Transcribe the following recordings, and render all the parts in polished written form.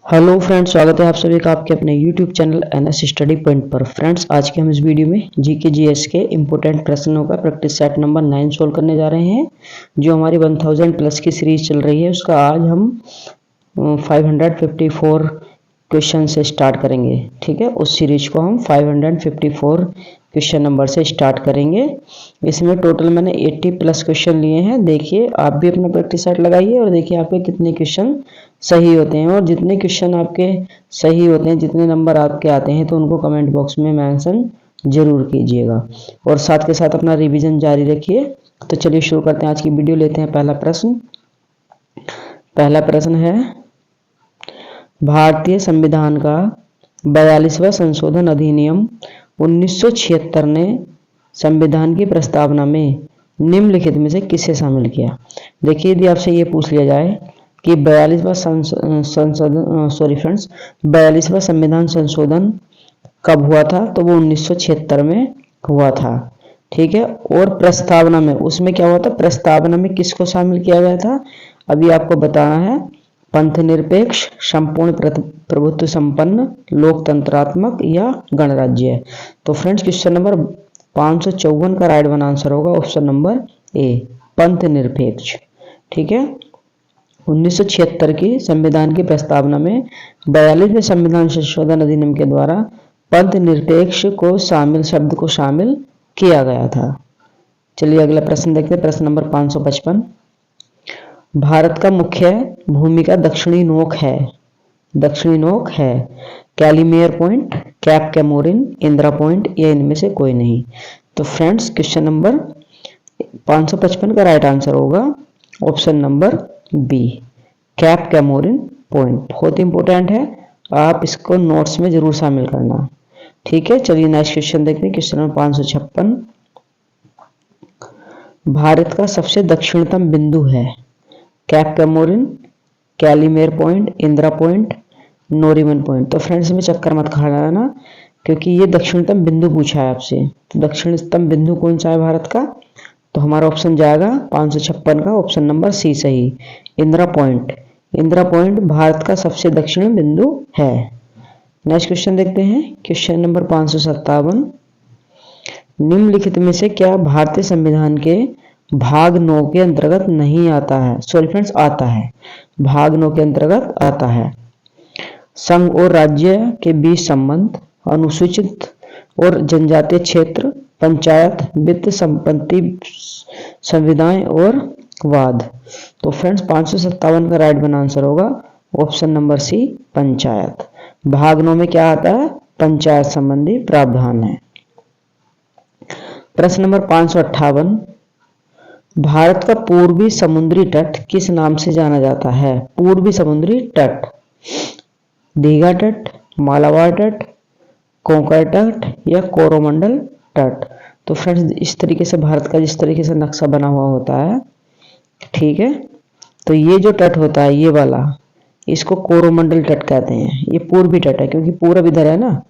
Hello friends, स्वागत है आप सभी का आपके अपने YouTube channel NS study point पर। फ्रेंड्स, आज के हम इस वीडियो में जीके जीएस के इंपॉर्टेंट प्रश्नों का प्रैक्टिस सेट नंबर 9 सोल्व करने जा रहे हैं। जो हमारी 1000 प्लस की सीरीज चल रही है उसका आज हम 554 क्वेश्चन से स्टार्ट करेंगे। ठीक है, उस सीरीज को हम 554 क्वेश्चन नंबर से स्टार्ट करेंगे। इसमें टोटल मैंने 80 प्लस क्वेश्चन लिए हैं। देखिए, आप भी अपना प्रैक्टिस सेट लगाइए और देखिए आपके कितने क्वेश्चन सही होते हैं। और जितने क्वेश्चन आपके सही होते हैं, जितने नंबर आपके आते हैं, तो उनको कमेंट बॉक्स में मेंशन जरूर कीजिएगा और साथ के साथ अपना रिवीजन जारी रखिए। तो चलिए शुरू करते हैं आज की वीडियो। लेते हैं पहला प्रश्न है, भारतीय संविधान का 42वां संशोधन अधिनियम 1976 ने संविधान की प्रस्तावना में निम्नलिखित में से किसे शामिल किया। देखिए, यदि आपसे ये पूछ लिया जाए कि 42वां संविधान संशोधन कब हुआ था, तो वो 1976 में हुआ था। ठीक है, और प्रस्तावना में उसमें क्या हुआ था, प्रस्तावना में किसको शामिल किया गया था, अभी आपको बताना है। पंथ निरपेक्ष, संपूर्ण प्रभुत्व संपन्न, लोकतंत्रात्मक या गणराज्य। तो फ्रेंड्स, क्वेश्चन नंबर 554 का राइट वन आंसर होगा ऑप्शन नंबर ए, पंथ निरपेक्ष। ठीक है, 1976 की संविधान की प्रस्तावना में 42वें संविधान संशोधन अधिनियम के द्वारा पंथ निरपेक्ष को शामिल शब्द को शामिल किया गया था। चलिए अगला प्रश्न देखते हैं, प्रश्न नंबर 555। भारत का मुख्य भूमि का दक्षिणी नोक है Calimere point, cape Comorin, Indira point या इनमें से कोई नहीं। तो फ्रेंड्स, क्वेश्चन नंबर 555 का राइट आंसर होगा option number B, Cape Comorin point. बहुत इंपॉर्टेंट है, आप इसको नोट्स में जरूर शामिल करना। ठीक है, चलिए नेक्स्ट क्वेश्चन देखते हैं, क्वेश्चन नंबर 556। भारत का सबसे दक्षिणतम बिंदु है cape Comorin, Calimere point, Indira point, Nariman point. तो फ्रेंड्स, में चक्कर मत खा जाना क्योंकि ये दक्षिणतम बिंदु पूछा है आपसे। तो दक्षिणतम बिंदु कौन सा है भारत का, तो हमारा ऑप्शन जाएगा 556 का ऑप्शन नंबर सी सही, इंदिरा पॉइंट। इंदिरा पॉइंट भारत का सबसे दक्षिण बिंदु है। नेक्स्ट क्वेश्चन देखते हैं, क्वेश्चन नंबर 557। निम्नलिखित में से क्या भारतीय संविधान के भाग 9 के अंतर्गत नहीं आता है। सॉरी फ्रेंड्स, आता है, भाग 9 के अंतर्गत आता है। संघ और राज्य के बीच संबंध, अनुसूचित और जनजातीय क्षेत्र, पंचायत, वित्त, संपत्ति, संविदाएं और वाद। तो फ्रेंड्स, 557 का राइट वन आंसर होगा ऑप्शन नंबर सी, पंचायत। भाग 9 में क्या आता है, पंचायत संबंधी प्रावधान है। प्रश्न नंबर 558। भारत का पूर्वी समुद्री तट किस नाम से जाना जाता है। पूर्वी समुद्री तट, दीघा तट, मालाबार तट, कोंकण तट या कोरोमंडल तट। तो फ्रेंड्स, इस तरीके से भारत का जिस तरीके से नक्शा बना हुआ होता है, ठीक है, तो ये जो तट होता है ये वाला, इसको कोरोमंडल तट कहते हैं। ये पूर्वी तट है क्योंकि पूरब इधर है ना,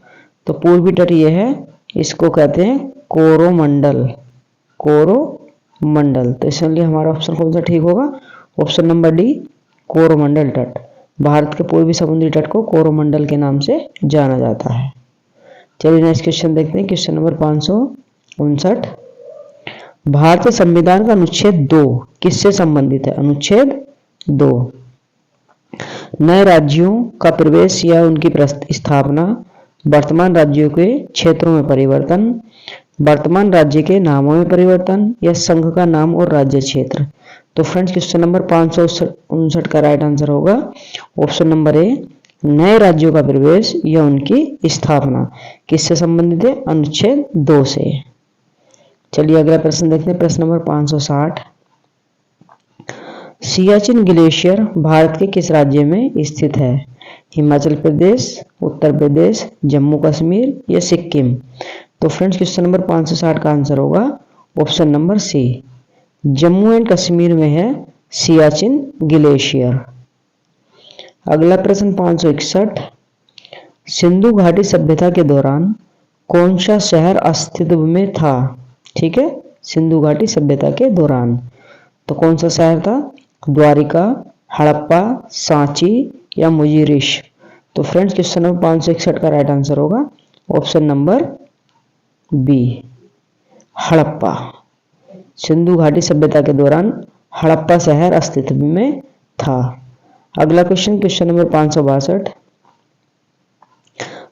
तो पूर्वी तट ये है, इसको कहते हैं कोरोमंडल। तो इसलिए हमारा ऑप्शन कौन सा ठीक होगा, ऑप्शन नंबर डी, कोरोमंडल तट। भारत के पूर्वी समुद्री तट को कोरोमंडल के नाम से जाना जाता है। चलिए नेक्स्ट क्वेश्चन देखते हैं, क्वेश्चन नंबर 559। भारतीय संविधान का अनुच्छेद 2 किससे संबंधित है। अनुच्छेद 2, नए राज्यों का प्रवेश या उनकी स्थापना, वर्तमान राज्यों के क्षेत्रों में परिवर्तन, वर्तमान राज्य के नामों में परिवर्तन या संघ का नाम और राज्य क्षेत्र। तो फ्रेंड्स, क्वेश्चन नंबर 559 का राइट आंसर होगा ऑप्शन नंबर ए, नए राज्यों का प्रवेश या उनकी स्थापना किससे संबंधित है, अनुच्छेद 2 से। चलिए अगला प्रश्न देखते हैं, प्रश्न नंबर 560। सियाचिन ग्लेशियर भारत के किस राज्य में स्थित है। हिमाचल प्रदेश, उत्तर प्रदेश, जम्मू कश्मीर या सिक्किम। तो फ्रेंड्स, क्वेश्चन नंबर 560 का आंसर होगा option number C, Jammu and Kashmir में है सियाचिन ग्लेशियर। अगला प्रश्न 561। सिंधु घाटी सभ्यता के दौरान कौन सा शहर अस्तित्व में था। ठीक है, सिंधु घाटी सभ्यता के दौरान तो कौन सा शहर था, द्वारिका, हड़प्पा, सांची या मुजिरिश। तो फ्रेंड्स क्वेश्चन नंबर 561 का राइट आंसर होगा option number B, Harappa. Sindhu घाटी सभ्यता के दौरान हड़प्पा शहर अस्तित्व में था। अगला क्वेश्चन, क्वेश्चन नंबर 562,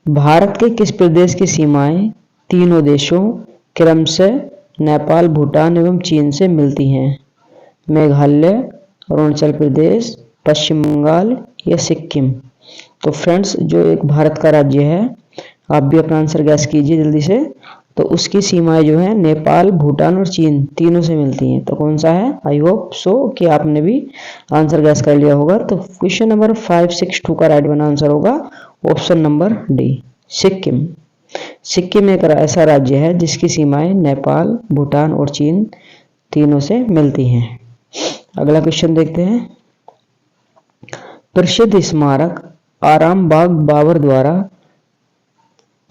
भारत के किस प्रदेश की सीमाएं तीनों देशों क्रमशः नेपाल, भूटान एवं चीन से मिलती हैं? मेघालय, अरुणाचल प्रदेश, पश्चिम बंगाल या सिक्किम? तो फ्रेंड्स जो एक भारत का राज्य है, आप भी अपना आंसर गैस कीजिए जल्दी से। तो उसकी सीमाएं जो है नेपाल, भूटान और चीन तीनों से मिलती हैं। तो कौन सा है? आई होप सो कि आपने भी आंसर गैस कर लिया होगा। तो क्वेश्चन नंबर 562 का राइट बना आंसर होगा option number D, Sikkim. Sikkim एक ऐसा राज्य है जिसकी सीमाएं नेपाल, भूटान और चीन तीनों से मिलती हैं। अगला क्वेश्चन देखते हैं, प्रसिद्ध स्मारक आराम बाग बाबर द्वारा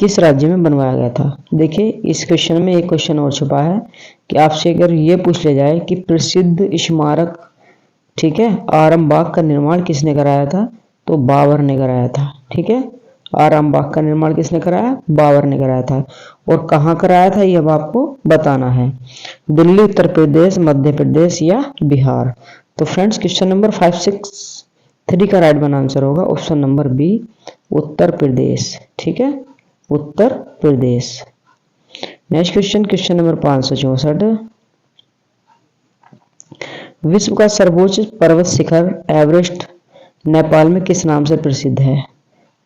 किस राज्य में बनवाया गया था? देखिए इस क्वेश्चन में एक क्वेश्चन और छुपा है कि आपसे अगर ये पूछ लिया जाए कि प्रसिद्ध स्मारक, ठीक है, आराम बाग का निर्माण किसने कराया था? तो बाबर ने कराया था। ठीक है, आराम बाग का निर्माण किसने कराया? बाबर ने कराया था। और कहाँ कराया था ये अब आपको बताना है, दिल्ली, उत्तर प्रदेश, मध्य प्रदेश या बिहार? तो फ्रेंड्स क्वेश्चन नंबर 563 का राइट बना आंसर होगा option number B, Uttar Pradesh. ठीक है, Uttar Pradesh. Next question, question number 564, विश्व का सर्वोच्च पर्वत शिखर एवरेस्ट नेपाल में किस नाम से प्रसिद्ध है?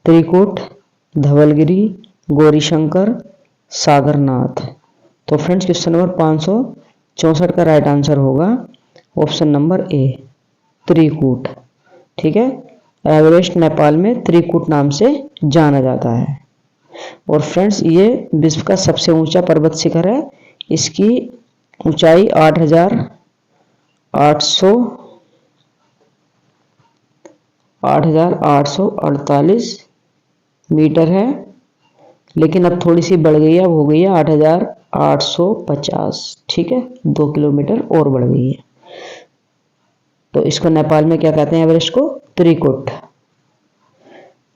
त्रिकुट, धवलगिरी, गौरीशंकर, सागरनाथ? तो फ्रेंड्स क्वेश्चन नंबर 564 का राइट आंसर होगा ऑप्शन नंबर ए, त्रिकुट। ठीक है, एवरेस्ट नेपाल में त्रिकुट नाम से जाना जाता है। और फ्रेंड्स ये विश्व का सबसे ऊंचा पर्वत शिखर है। इसकी ऊंचाई 8,848 मीटर है, लेकिन अब थोड़ी सी बढ़ गई है, अब हो गई है 8,850। ठीक है, 2 किलोमीटर और बढ़ गई है। तो इसको नेपाल में क्या कहते हैं? एवरेस्ट को त्रिकुट।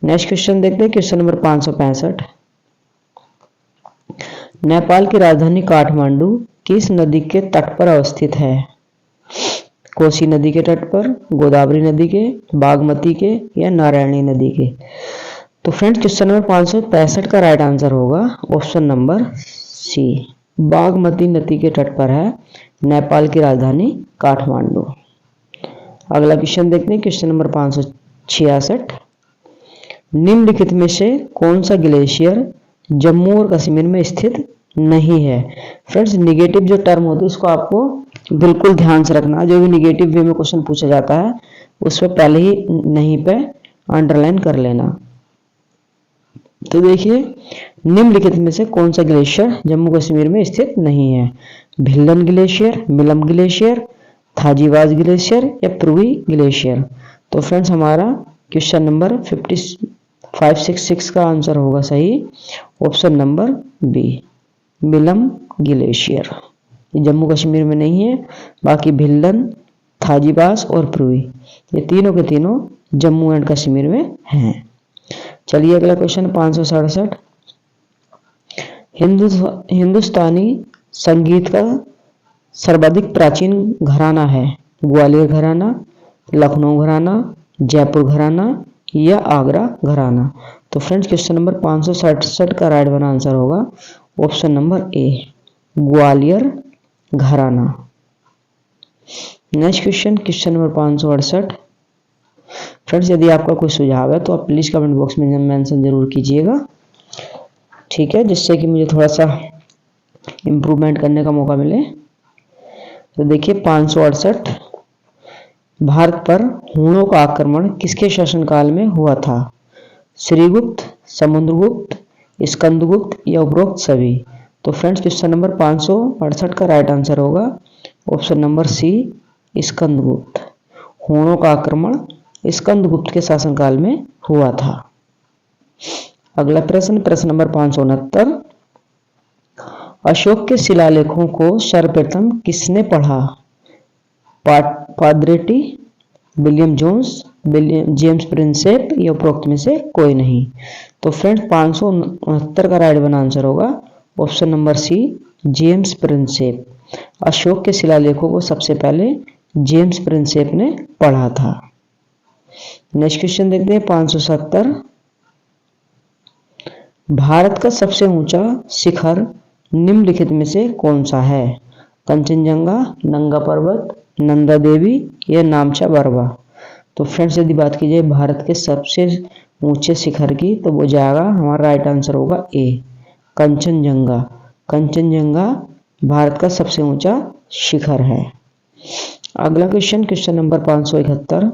नेक्स्ट क्वेश्चन देखते हैं, क्वेश्चन नंबर 565, नेपाल की राजधानी काठमांडू किस नदी के तट पर अवस्थित है? कोसी नदी के तट पर, गोदावरी नदी के, बागमती के या नारायणी नदी के? तो फ्रेंड्स क्वेश्चन नंबर 565 का राइट आंसर होगा ऑप्शन नंबर सी, बागमती नदी के तट पर है नेपाल की राजधानी काठमांडू। अगला क्वेश्चन देखते हैं, क्वेश्चन नंबर 566, निम्नलिखित में से कौन सा ग्लेशियर जम्मू और कश्मीर में स्थित नहीं है? फ्रेंड्स निगेटिव जो टर्म होती है इसको आपको बिल्कुल ध्यान से रखना। जो भी निगेटिव वे में क्वेश्चन पूछा जाता है उस पर पहले ही नहीं पे अंडरलाइन कर लेना। तो देखिए निम्नलिखित में से कौन सा ग्लेशियर जम्मू कश्मीर में स्थित नहीं है? भिल्लन ग्लेशियर, मिलम ग्लेशियर, थाजीवास ग्लेशियर या पूर्वी ग्लेशियर? तो फ्रेंड्स हमारा क्वेश्चन नंबर 566 का आंसर होगा सही option number B, Milam glacier. Jammu Kashmir में नहीं है, बाकी भिल्लन, थाजीवास और पूर्वी ये तीनों के तीनों जम्मू एंड कश्मीर में हैं। चलिए अगला क्वेश्चन 567, हिंदुस्तानी संगीत का सर्वाधिक प्राचीन घराना है? ग्वालियर घराना, लखनऊ घराना, जयपुर घराना या आगरा घराना? तो फ्रेंड्स क्वेश्चन नंबर 567 का राइट बना आंसर होगा ऑप्शन नंबर ए, ग्वालियर घराना। Next question, question number 568, friends यदि आपका कोई सुझाव है तो आप प्लीज कमेंट बॉक्स में मेंशन जरूर कीजिएगा। ठीक है, जिससे कि मुझे थोड़ा सा इम्प्रूवमेंट करने का मौका मिले। तो देखिए 568, भारत पर हूणों का आक्रमण किसके शासनकाल में हुआ था? श्रीगुप्त, समुद्रगुप्त, स्कंदगुप्त या उपरोक्त सभी? तो फ्रेंड्स क्वेश्चन नंबर 568 का राइट आंसर होगा ऑप्शन नंबर सी, स्कंदगुप्त। हूणों का आक्रमण स्कंदगुप्त के शासनकाल में हुआ था। अगला प्रश्न, प्रश्न नंबर 569, अशोक के शिलालेखों को सर्वप्रथम किसने पढ़ा? पादरेटी, William Jones, William James Prinsep या उपरोक्त में से कोई नहीं। तो फ्रेंड्स 569 का राइट वन आंसर होगा option number C, James Prinsep. Ashoka के शिलालेखों को सबसे पहले जेम्स प्रिंसेप ने पढ़ा था। नेक्स्ट क्वेश्चन देखते हैं 570। भारत का सबसे ऊंचा शिखर निम्नलिखित में से कौन सा है? कंचनजंगा, नंगा पर्वत, नंदा देवी या नामचा बरवा। तो फ्रेंड्स यदि बात की जाए भारत के सबसे ऊंचे शिखर की तो वो जाएगा, हमारा राइट आंसर होगा ए, कंचनजंगा। कंचनजंगा भारत का सबसे ऊंचा शिखर है। अगला question, question number 571।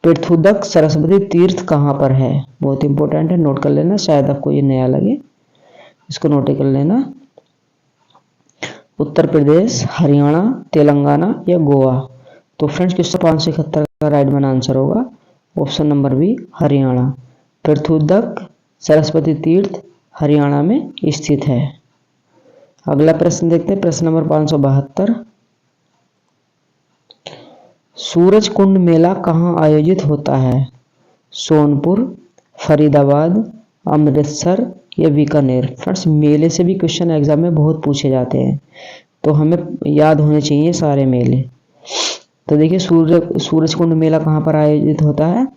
Prithudak Saraswati तीर्थ कहाँ पर है? बहुत इंपॉर्टेंट है, नोट कर लेना, शायद आपको ये नया लगे, इसको नोट कर लेना। उत्तर प्रदेश, हरियाणा, तेलंगाना या गोवा। तो फ्रेंड्स क्वेश्चन 571 का राइट वन आंसर होगा option number B, Haryana. Prithudak Saraswati तीर्थ हरियाणा में स्थित है। अगला प्रश्न देखते हैं, प्रश्न नंबर 572। सूरज कुंड मेला कहाँ आयोजित होता है? सोनपुर, फरीदाबाद, अमृतसर या बीकानेर। फ्रेंड्स मेले से भी क्वेश्चन एग्जाम में बहुत पूछे जाते हैं, तो हमें याद होने चाहिए सारे मेले। तो देखिए सूरज कुंड मेला कहाँ पर आयोजित होता है?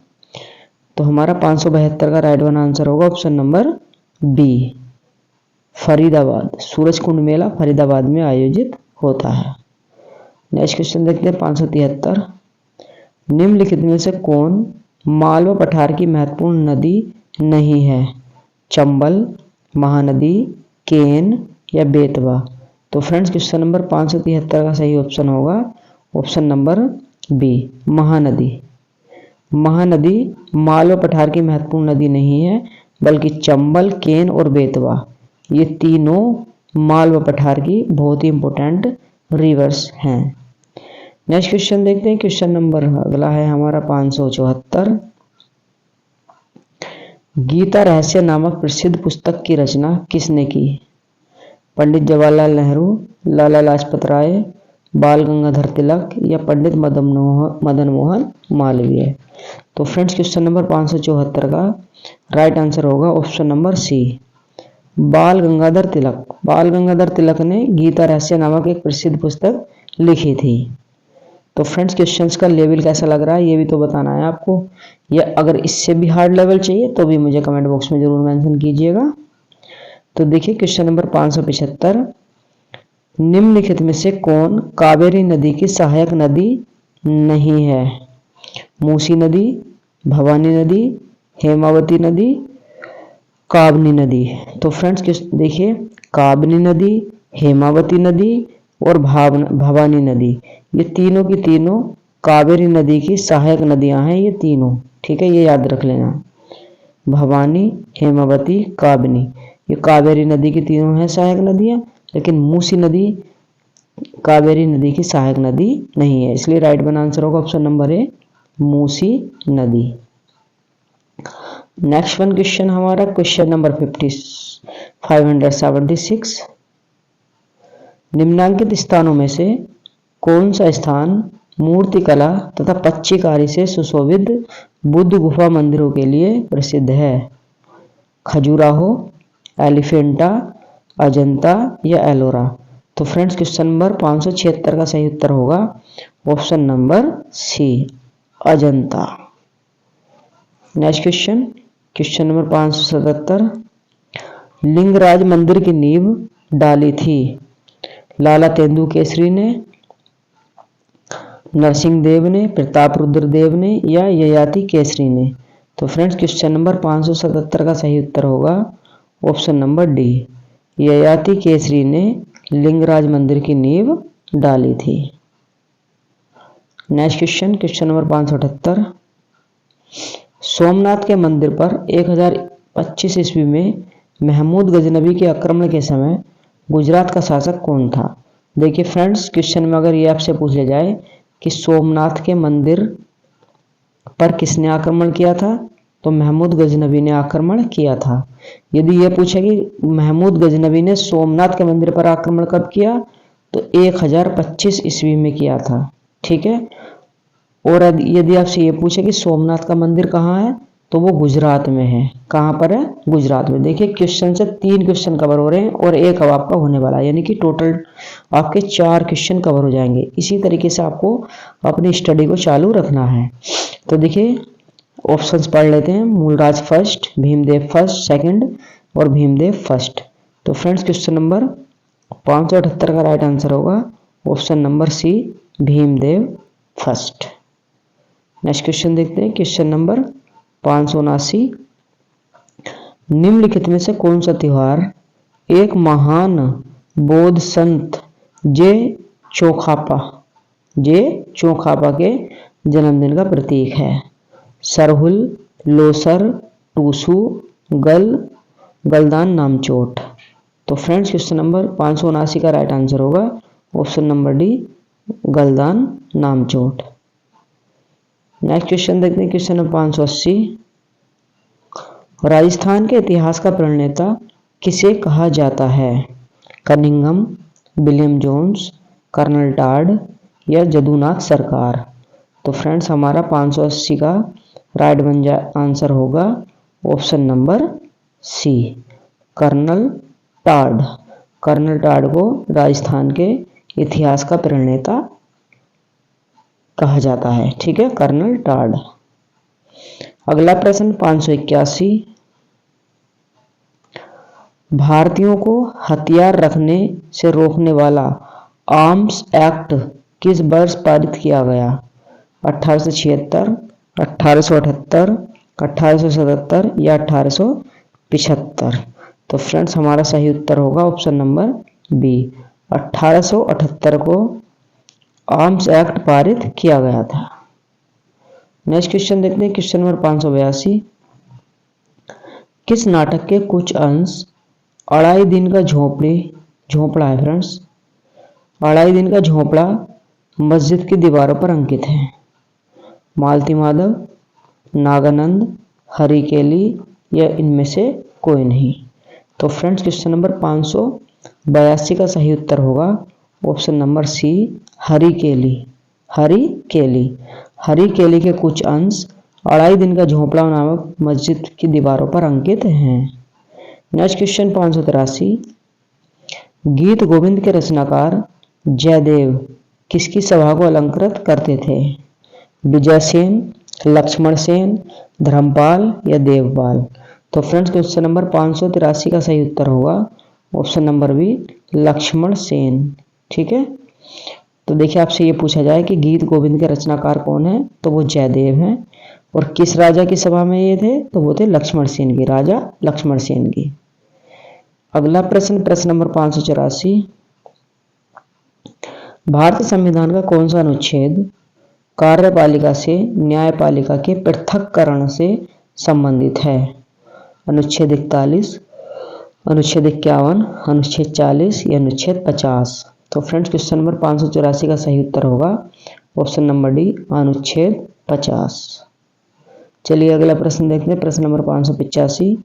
तो हमारा 572 का राइट वन आंसर होगा option number B, Faridabad. Suraj Kund मेला फरीदाबाद में आयोजित होता है। नेक्स्ट क्वेश्चन देखते हैं 573। निम्नलिखित में से कौन मालवा पठार की महत्वपूर्ण नदी नहीं है? चंबल, महानदी, केन या बेतवा। तो फ्रेंड्स क्वेश्चन नंबर 573 का सही ऑप्शन होगा option number B, Mahanadi. Mahanadi Malwa पठार की महत्वपूर्ण नदी नहीं है, बल्कि चंबल, केन और बेतवा ये तीनों मालवा पठार की बहुत ही इंपॉर्टेंट रिवर्स हैं। नेक्स्ट क्वेश्चन देखते हैं, क्वेश्चन नंबर अगला है हमारा 574। गीता रहस्य नामक प्रसिद्ध पुस्तक की रचना किसने की? पंडित जवाहरलाल नेहरू, लाला लाजपत राय, बाल गंगाधर तिलक या पंडित मदन मोहन मालवीय। तो फ्रेंड्स क्वेश्चन नंबर 574 का राइट आंसर होगा ऑप्शन नंबर सी, बाल गंगाधर तिलक। बाल गंगाधर तिलक ने गीता रहस्य नामक एक प्रसिद्ध पुस्तक लिखी थी। तो फ्रेंड्स क्वेश्चंस का लेवल कैसा लग रहा है ये भी तो बताना है आपको, या अगर इससे भी हार्ड लेवल चाहिए तो भी मुझे कमेंट बॉक्स में जरूर मेंशन कीजिएगा। तो देखिए क्वेश्चन नंबर 575। निम्नलिखित में से कौन कावेरी नदी की सहायक नदी नहीं है? मूसी नदी, भवानी नदी, हेमावती नदी, काबनी नदी। तो फ्रेंड्स देखिए काबनी नदी, हेमावती नदी और भवानी नदी ये तीनों की तीनों कावेरी नदी की सहायक नदियां हैं, ये तीनों, ठीक है, ये याद रख लेना। भवानी, हेमावती, काबनी ये कावेरी नदी की तीनों हैं सहायक नदियां, लेकिन मूसी नदी कावेरी नदी की सहायक नदी नहीं है, इसलिए राइट वन आंसर होगा ऑप्शन नंबर ए, मूसी नदी। नेक्स्ट वन क्वेश्चन हमारा क्वेश्चन नंबर 576। निम्नांकित स्थानों में से कौन सा स्थान मूर्तिकला तथा पच्चीकारी से सुशोभित बुद्ध गुफा मंदिरों के लिए प्रसिद्ध है? खजुराहो, एलिफेंटा, अजंता या एलोरा। तो फ्रेंड्स क्वेश्चन नंबर 576 का सही उत्तर होगा option number C, Ajanta. Next question, question number 577। Lingaraj मंदिर की नींव डाली थी लाला तेंदु केसरी ने, नरसिंह देव ने, प्रताप रुद्र देव ने या ययाति केसरी ने। तो फ्रेंड्स क्वेश्चन नंबर 577 का सही उत्तर होगा option number D, Yayati Kesari ने लिंगराज मंदिर की नींव डाली थी। Next question, question number 578। Somnath के मंदिर पर 1025 ईस्वी में महमूद गजनबी के आक्रमण के समय गुजरात का शासक कौन था? देखिए फ्रेंड्स क्वेश्चन में अगर ये आपसे पूछ लिया जाए कि सोमनाथ के मंदिर पर किसने आक्रमण किया था, तो महमूद गजनबी ने आक्रमण किया था। यदि यह पूछे कि महमूद गजनबी ने सोमनाथ के मंदिर पर आक्रमण कब किया, तो 1025 ईस्वी में किया था, ठीक है। और यदि आपसे ये पूछे कि सोमनाथ का मंदिर कहाँ है, तो वो गुजरात में है। कहाँ पर है? गुजरात में। देखिए क्वेश्चन से 3 क्वेश्चन कवर हो रहे हैं और एक अब आपका होने वाला है, यानी कि टोटल आपके 4 क्वेश्चन कवर हो जाएंगे। इसी तरीके से आपको अपनी स्टडी को चालू रखना है। तो देखिए ऑप्शंस पढ़ लेते हैं। Mulraj first, Bhimdev first, second और भीमदेव फर्स्ट। तो फ्रेंड्स क्वेश्चन नंबर 578 का राइट आंसर होगा option number C, Bhimdev first. Next question देखते हैं। क्वेश्चन नंबर 579, निम्नलिखित में से कौन सा त्योहार एक महान बौद्ध संत जे चौखापा के जन्मदिन का प्रतीक है? सरहुल, लोसर, टूसू, गलदान, नामचोट। तो फ्रेंड्स क्वेश्चन नंबर 579 का राइट आंसर होगा option number D, Galdan, Namchot. Next question देखते हैं। क्वेश्चन नंबर 580, राजस्थान के इतिहास का प्रणेता किसे कहा जाता है? Cunningham, William Jones, Colonel Tod या जदुनाथ सरकार। तो फ्रेंड्स हमारा 580 का राइट आंसर होगा option number C, Colonel Tod. Colonel Tod को राजस्थान के इतिहास का प्रणेता कहा जाता है। ठीक है, कर्नल टाड। अगला प्रश्न 581, भारतीयों को हथियार रखने से रोकने वाला आर्म्स एक्ट किस वर्ष पारित किया गया? 1876, 1878, 1877 या 1875। तो फ्रेंड्स हमारा सही उत्तर होगा ऑप्शन नंबर बी, 1878 को आर्म्स एक्ट पारित किया गया था। नेक्स्ट क्वेश्चन देखते हैं। क्वेश्चन नंबर 582, किस नाटक के कुछ अंश अढ़ाई दिन का झोंपड़ा है फ्रेंड्स? अढ़ाई दिन का झोंपड़ा मस्जिद की दीवारों पर अंकित है? मालती माधव, नागानंद, हरिकेली या इनमें से कोई नहीं। तो फ्रेंड्स क्वेश्चन नंबर 582 का सही उत्तर होगा ऑप्शन नंबर सी, हरिकेली। हरिकेली के कुछ अंश अढ़ाई दिन का झोंपड़ा नामक मस्जिद की दीवारों पर अंकित हैं। नेक्स्ट क्वेश्चन 583, गीत गोविंद के रचनाकार जयदेव किसकी सभा को अलंकृत करते थे? विजय सेन, लक्ष्मण सेन, धर्मपाल या देवपाल। तो फ्रेंड्स क्वेश्चन नंबर 583 का सही उत्तर होगा option number B, Lakshman Sen. ठीक है, तो देखिए आपसे ये पूछा जाए कि गीत गोविंद के रचनाकार कौन है, तो वो जयदेव हैं। और किस राजा की सभा में ये थे, तो वो थे लक्ष्मण सेन की, राजा लक्ष्मण सेन की। अगला प्रश्न नंबर 584, भारतीय संविधान का कौन सा अनुच्छेद कार्यपालिका से न्यायपालिका के पृथक्करण से संबंधित है? अनुच्छेद 41, अनुच्छेद 51, अनुच्छेद 40 या अनुच्छेद 50। तो फ्रेंड्स क्वेश्चन नंबर 584 का सही उत्तर होगा ऑप्शन नंबर डी, अनुच्छेद 50। चलिए अगला प्रश्न देखते हैं। प्रश्न नंबर 585,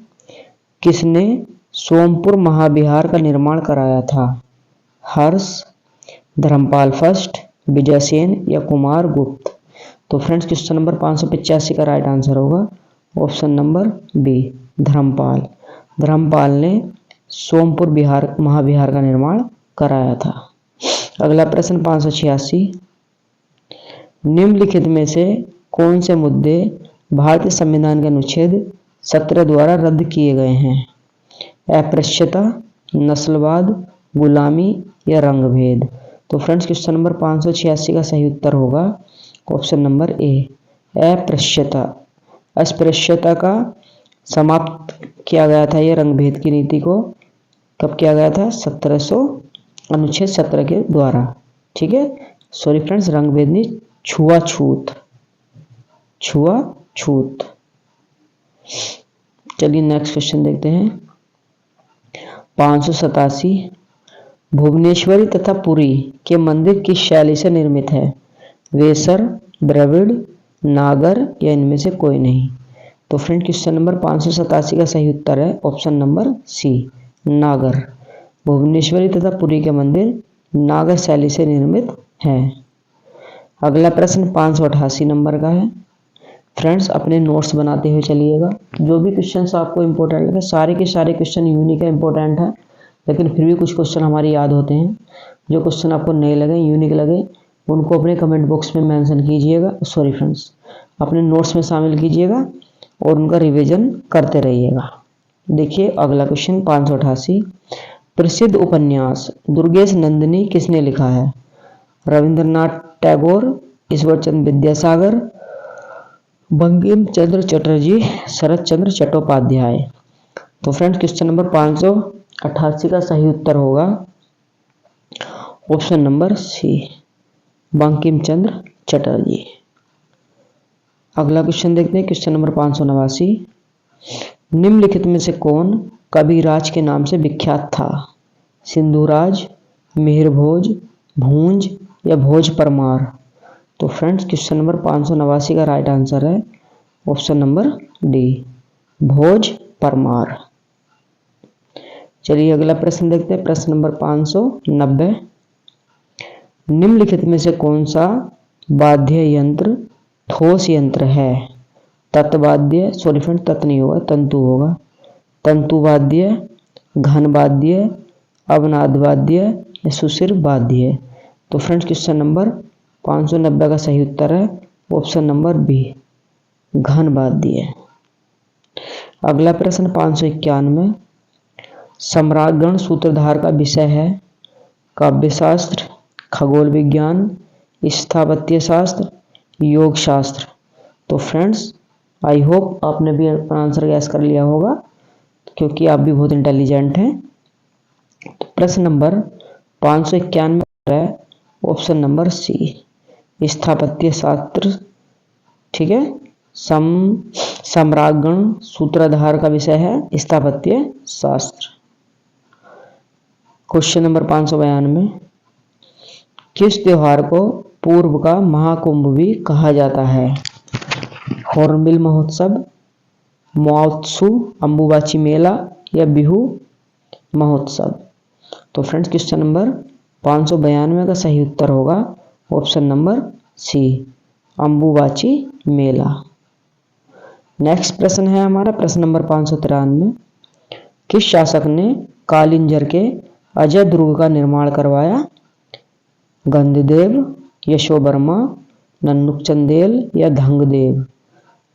किसने सोमपुर महाविहार का निर्माण कराया था? हर्ष, धर्मपाल फर्स्ट, विजय सेन या कुमार गुप्त। तो फ्रेंड्स क्वेश्चन नंबर 585 का राइट आंसर होगा option number B, Dharmapal. Dharmapal ने सोमपुर महाविहार का निर्माण कराया था। अगला प्रश्न 586, निम्नलिखित में से कौन से मुद्दे भारतीय संविधान के अनुच्छेद 17 द्वारा रद्द किए गए हैं? अस्पृश्यता, नस्लवाद, गुलामी या रंगभेद। तो फ्रेंड्स क्वेश्चन नंबर 586 का सही उत्तर होगा ऑप्शन नंबर ए, अस्पृश्यता। अस्पृश्यता का समाप्त किया गया था, यह रंगभेद की नीति को कब किया गया था? अनुच्छेद 17 के द्वारा। ठीक है, सॉरी फ्रेंड्स, रंगभेद नहीं, छुआछूत। चलिए नेक्स्ट क्वेश्चन देखते हैं। 587, भुवनेश्वरी तथा पुरी के मंदिर किस शैली से निर्मित है? वेसर, द्रविड़, नागर या इनमें से कोई नहीं। तो फ्रेंड क्वेश्चन नंबर 587 का सही उत्तर है ऑप्शन नंबर सी, नागर। भुवनेश्वरी तथा पुरी के मंदिर नागर शैली से निर्मित हैं। अगला प्रश्न 588 नंबर का है। फ्रेंड्स अपने नोट्स बनाते हुए चलिएगा। जो भी क्वेश्चंस आपको इंपॉर्टेंट लगे, सारे के सारे क्वेश्चन यूनिक है, इंपॉर्टेंट है, लेकिन फिर भी कुछ क्वेश्चन हमारे याद होते हैं। जो क्वेश्चन आपको नए लगे, यूनिक लगे, उनको अपने कमेंट बॉक्स में मेंशन कीजिएगा, सॉरी फ्रेंड्स अपने नोट्स में शामिल कीजिएगा और उनका रिवीजन करते रहिएगा। देखिए अगला क्वेश्चन 588, प्रसिद्ध उपन्यास दुर्गेश नंदिनी किसने लिखा है? रविंद्रनाथ टैगोर, ईश्वरचंद्र विद्यासागर, बंकिम चंद्र चटर्जी, शरत चंद्र चट्टोपाध्याय। तो फ्रेंड्स क्वेश्चन नंबर 588 का सही उत्तर होगा ऑप्शन नंबर सी, बंकिम चंद्र चटर्जी। अगला क्वेश्चन देखते हैं, क्वेश्चन नंबर 589, निम्नलिखित में से कौन कविराज के नाम से विख्यात था? सिंधुराज, मिहिर भोज, भूंज या भोज परमार। तो फ्रेंड्स क्वेश्चन नंबर 589 का राइट आंसर है ऑप्शन नंबर डी, भोज परमार। चलिए अगला प्रश्न देखते हैं, प्रश्न नंबर 590, निम्नलिखित में से कौन सा वाद्य यंत्र ठोस यंत्र है? तत्वाद्य, सॉरी फ्रेंड तत् नहीं होगा, तंतु होगा, तंतुवाद्य, घन वाद्य, अवनाद वाद्य या सुशिर वाद्य। तो फ्रेंड्स क्वेश्चन नंबर 590 का सही उत्तर है ऑप्शन नंबर बी, घन वाद्य। अगला प्रश्न 591, सम्राटगण सूत्रधार का विषय है काव्यशास्त्र, खगोल विज्ञान, स्थापत्य शास्त्र, योग शास्त्र। तो फ्रेंड्स आई होप आपने भी आंसर गैस कर लिया होगा, क्योंकि आप भी बहुत इंटेलिजेंट हैं। तो प्रश्न नंबर 591 है ऑप्शन नंबर सी, स्थापत्य शास्त्र। ठीक है, सम्राटगण सूत्रधार का विषय है स्थापत्य शास्त्र। क्वेश्चन नंबर 592, किस त्योहार को पूर्व का महाकुंभ भी कहा जाता है? हॉर्नबिल महोत्सव, महोत्सव, अंबुबाची मेला या बिहू महोत्सव। तो फ्रेंड्स क्वेश्चन नंबर 592 का सही उत्तर होगा ऑप्शन नंबर सी, अंबुबाची मेला। नेक्स्ट प्रश्न है हमारा प्रश्न नंबर 593, किस शासक ने कालिंजर के अजय दुर्ग का निर्माण करवाया? गंधदेव, यशोवर्मा, नन्नुकचंदेल या धंगदेव।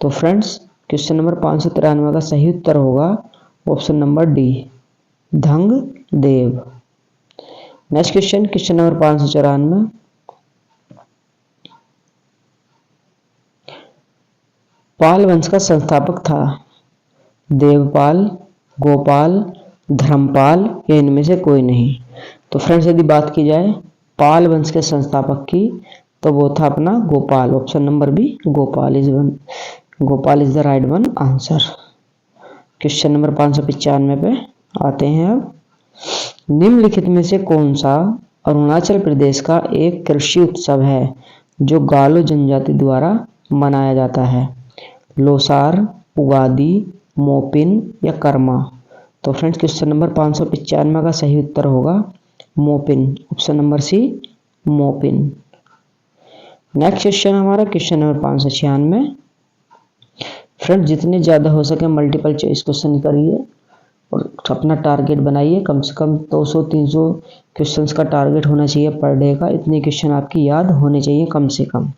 तो फ्रेंड्स क्वेश्चन नंबर 593 का सही उत्तर होगा option number D, Dhangdev. Next question, question number 594, पाल वंश का संस्थापक था? देवपाल, गोपाल, धर्मपाल या इनमें से कोई नहीं। तो फ्रेंड्स यदि बात की जाए पाल वंश के संस्थापक की, तो वो था अपना Gopal, option number B, Gopal is the right one answer. Question number 595 पे आते हैं अब, निम्नलिखित में से कौन सा अरुणाचल प्रदेश का एक कृषि उत्सव है जो गालो जनजाति द्वारा मनाया जाता है? लोसार, उगादी, मोपिन या कर्मा। तो फ्रेंड्स क्वेश्चन नंबर 595 का सही उत्तर होगा Mopin, option number C, Mopin. Next question हमारा क्वेश्चन नंबर 596, फ्रेंड्स जितने ज़्यादा हो सके मल्टीपल चॉइस क्वेश्चन करिए और अपना टारगेट बनाइए, कम से कम 200-300 क्वेश्चंस का टारगेट होना चाहिए पर डे का, इतने क्वेश्चन आपकी याद होने चाहिए कम से कम।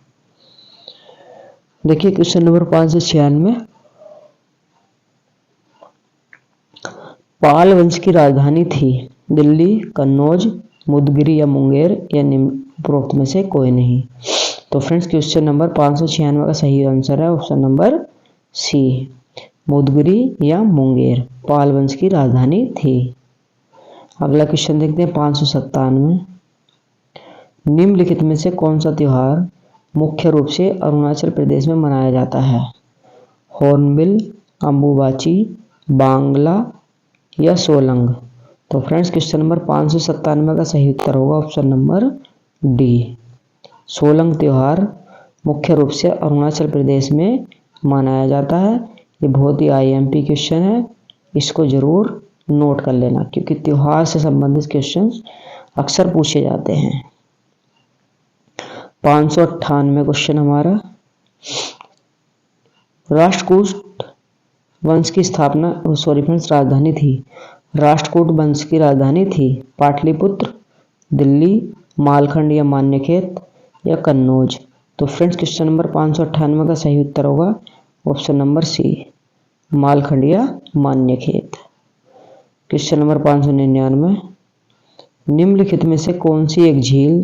देखिए क्वेश्चन नंबर 596, पाल वंश की राजधानी थी दिल्ली, कन्नौज, मुदगिरी या मुंगेर या उपरोक्त में से कोई नहीं। तो फ्रेंड्स क्वेश्चन नंबर 596 का सही आंसर है ऑप्शन नंबर सी, मुदगिरी या मुंगेर पाल वंश की राजधानी थी। अगला क्वेश्चन देखते हैं 597, निम्नलिखित में से कौन सा त्योहार मुख्य रूप से अरुणाचल प्रदेश में मनाया जाता है? हॉर्नबिल, अंबुबाची, बांग्ला या सोलंग। तो फ्रेंड्स क्वेश्चन नंबर 597 का सही उत्तर होगा ऑप्शन नंबर डी, सोलंग त्योहार मुख्य रूप से अरुणाचल प्रदेश में मनाया जाता है। ये बहुत ही आईएमपी क्वेश्चन है, इसको जरूर नोट कर लेना क्योंकि त्योहार से संबंधित क्वेश्चन अक्सर पूछे जाते हैं। 598 क्वेश्चन हमारा, राष्ट्रकूट वंश की स्थापना, सॉरी फ्रेंड्स, राजधानी थी। राष्ट्रकूट वंश की राजधानी थी पाटलिपुत्र, दिल्ली, मालखंड या मान्यखेत या कन्नौज। तो फ्रेंड्स क्वेश्चन नंबर 598 का सही उत्तर होगा ऑप्शन नंबर सी, मालखंड या मान्यखेत। क्वेश्चन नंबर 599, निम्नलिखित में से कौन सी एक झील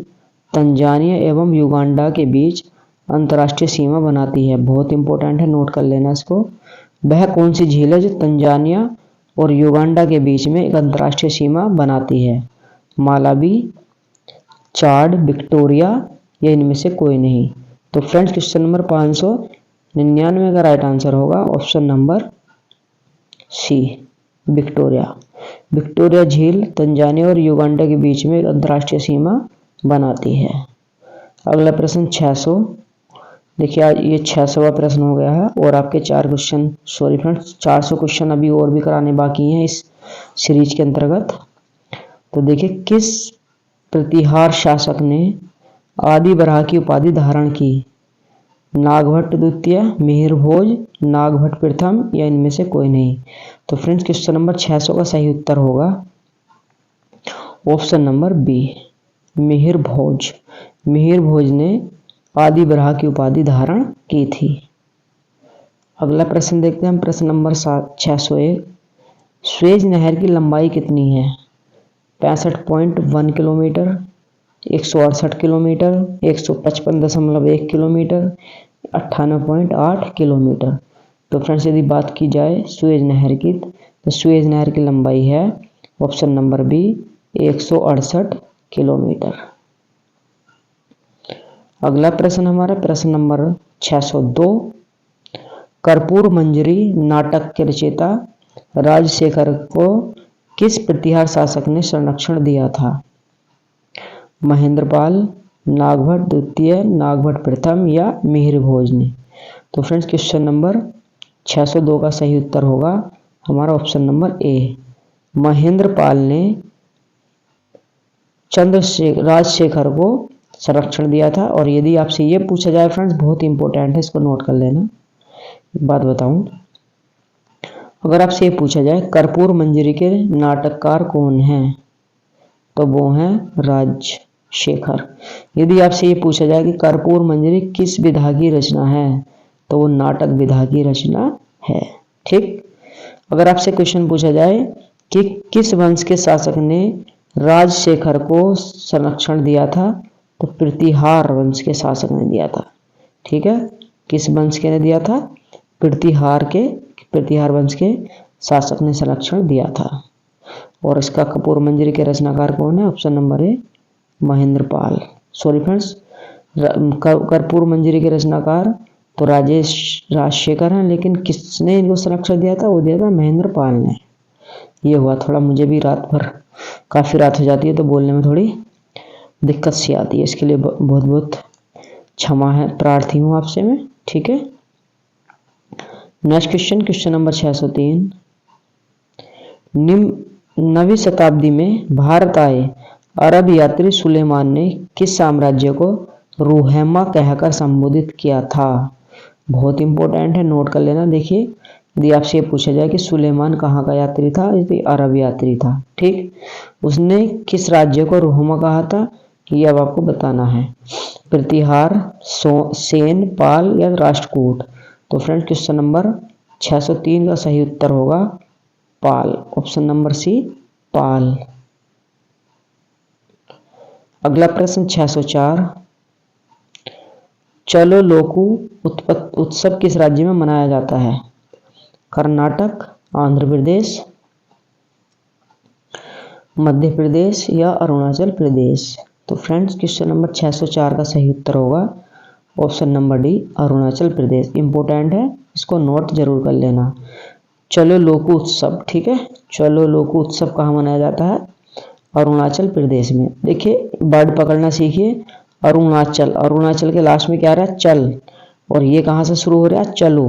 तंजानिया एवं युगांडा के बीच अंतर्राष्ट्रीय सीमा बनाती है? बहुत इंपॉर्टेंट है, नोट कर लेना इसको। वह कौन सी झील है जो तंजानिया और युगांडा के बीच में एक अंतर्राष्ट्रीय सीमा बनाती है? मालावी, चाड, विक्टोरिया या इनमें से कोई नहीं? तो फ्रेंड्स क्वेश्चन नंबर 599 का राइट आंसर होगा option number C, Victoria. Victoria झील तंजानिया और युगांडा के बीच में एक अंतर्राष्ट्रीय सीमा बनाती है। अगला प्रश्न 600, देखिए आज ये 600वां प्रश्न हो गया है और आपके 4 क्वेश्चन, सॉरी फ्रेंड्स 400 क्वेश्चन अभी और भी कराने बाकी हैं इस सीरीज के अंतर्गत। तो देखिए, किस प्रतिहार शासक ने आदि बराह की उपाधि धारण की? नागभट्ट द्वितीय, मिहिर भोज, नागभट्ट प्रथम या इनमें से कोई नहीं? तो फ्रेंड्स क्वेश्चन नंबर 600 का सही उत्तर होगा ऑप्शन नंबर बी, मिहिर भोज। मिहिर भोज ने आदि बराह की उपाधि धारण की थी। अगला प्रश्न देखते हैं हम, प्रश्न नंबर 601, स्वेज नहर की लंबाई कितनी है? 65.1 किलोमीटर, 168 किलोमीटर, 155.1 किलोमीटर, 98.8 किलोमीटर। तो फ्रेंड्स यदि बात की जाए स्वेज नहर की, तो स्वेज नहर की लंबाई है ऑप्शन नंबर बी, 168 किलोमीटर। अगला प्रश्न हमारा प्रश्न नंबर 602, कर्पूर मंजरी नाटक के रचयिता राजशेखर को किस प्रतिहार शासक ने संरक्षण दिया था? महेंद्रपाल, नागभट्ट द्वितीय, नागभट्ट प्रथम या मिहिर भोज ने? तो फ्रेंड्स क्वेश्चन नंबर 602 का सही उत्तर होगा हमारा ऑप्शन नंबर ए, महेंद्रपाल ने राजशेखर को संरक्षण दिया था। और यदि आपसे ये पूछा जाए फ्रेंड्स, बहुत इंपॉर्टेंट है, इसको नोट कर लेना। एक बात बताऊं, अगर आपसे ये पूछा जाए कर्पूर मंजरी के नाटककार कौन हैं, तो वो हैं राजशेखर। यदि आपसे ये पूछा जाए कि कर्पूर मंजरी किस विधा की रचना है, तो वो नाटक विधा की रचना है। ठीक। अगर आपसे क्वेश्चन पूछा जाए कि किस वंश के शासक ने राजशेखर को संरक्षण दिया था, तो प्रतिहार वंश के शासक ने दिया था। ठीक है, किस वंश के ने दिया था? प्रतिहार वंश के शासक ने संरक्षण दिया था। और इसका कर्पूर मंजरी के रचनाकार कौन है? Option number A, Mahendrapal. Sorry friends, कर्पूर मंजरी के रचनाकार तो राजशेखर हैं, लेकिन किसने इनको संरक्षण दिया था? वो दिया था महेंद्रपाल ने। ये हुआ, थोड़ा मुझे भी रात भर काफ़ी रात हो जाती है तो बोलने में थोड़ी दिक्कत सी आती है, इसके लिए बहुत बहुत क्षमा है, प्रार्थी हूँ आपसे मैं। ठीक है, नेक्स्ट क्वेश्चन, क्वेश्चन नंबर 603, 9वीं शताब्दी में भारत आए अरब यात्री सुलेमान ने किस साम्राज्य को रूहैमा कहकर संबोधित किया था? बहुत इंपॉर्टेंट है, नोट कर लेना। देखिए, यदि आपसे ये पूछा जाए कि सुलेमान कहाँ का यात्री था, यदि अरब यात्री था। ठीक, उसने किस राज्य को रूहैमा कहा था, ये अब आपको बताना है। प्रतिहार, सेन, पाल या राष्ट्रकूट? तो फ्रेंड्स क्वेश्चन नंबर 603 का सही उत्तर होगा पाल, ऑप्शन नंबर सी, पाल। अगला प्रश्न 604, चलो लोकू उत्सव किस राज्य में मनाया जाता है? कर्नाटक, आंध्र प्रदेश, मध्य प्रदेश या अरुणाचल प्रदेश? तो फ्रेंड्स क्वेश्चन नंबर 604 का सही उत्तर होगा option number D, Arunachal Pradesh. Important है, इसको नोट जरूर कर लेना। चलो लोकू उत्सव, ठीक है, चलो लोकू उत्सव कहाँ मनाया जाता है? अरुणाचल प्रदेश में। देखिए, वर्ड पकड़ना सीखिए, अरुणाचल, अरुणाचल के लास्ट में क्या आ रहा है? चल, और ये कहाँ से शुरू हो रहा है? चलो,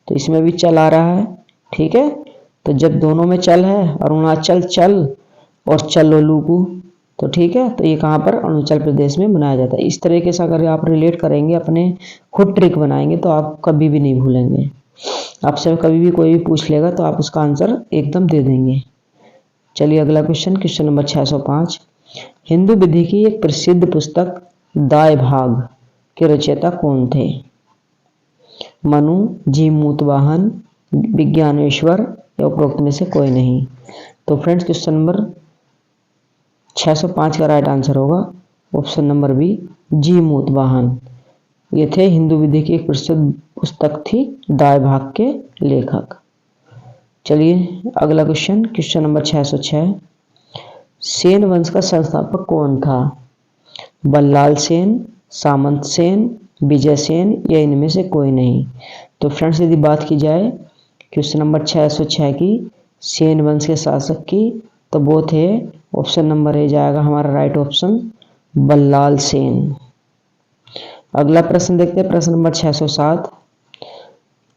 तो इसमें भी चल आ रहा है। ठीक है, तो जब दोनों में चल है, अरुणाचल चल और चलो लोकू, तो ठीक है, तो ये कहाँ पर, अरुणाचल प्रदेश में मनाया जाता है। इस तरीके से अगर आप रिलेट करेंगे, अपने खुद ट्रिक बनाएंगे, तो आप कभी भी नहीं भूलेंगे। आपसे कभी भी कोई भी पूछ लेगा तो आप उसका आंसर एकदम दे देंगे। चलिए अगला क्वेश्चन, क्वेश्चन नंबर 605। हिंदू विधि की एक प्रसिद्ध पुस्तक दाय भाग के रचयिता कौन थे? मनु, जी मूतवाहन, विज्ञानेश्वर या उपरोक्त में से कोई नहीं। तो फ्रेंड्स क्वेश्चन नंबर 605 का राइट आंसर होगा ऑप्शन नंबर बी, जी मूतवाहन। ये थे हिंदू विधि की एक प्रसिद्ध पुस्तक थी दाय भाग के लेखक। चलिए अगला क्वेश्चन, क्वेश्चन नंबर 606। सेन वंश का संस्थापक कौन था? बल्लाल सेन, सामंत सेन, विजय सेन या इनमें से कोई नहीं। तो फ्रेंड्स यदि बात की जाए क्वेश्चन नंबर 606 की सेन वंश के शासक की, तो वो थे, ऑप्शन नंबर ए जाएगा हमारा राइट ऑप्शन, बल्लाल सेन। अगला प्रश्न देखते हैं, प्रश्न नंबर 607।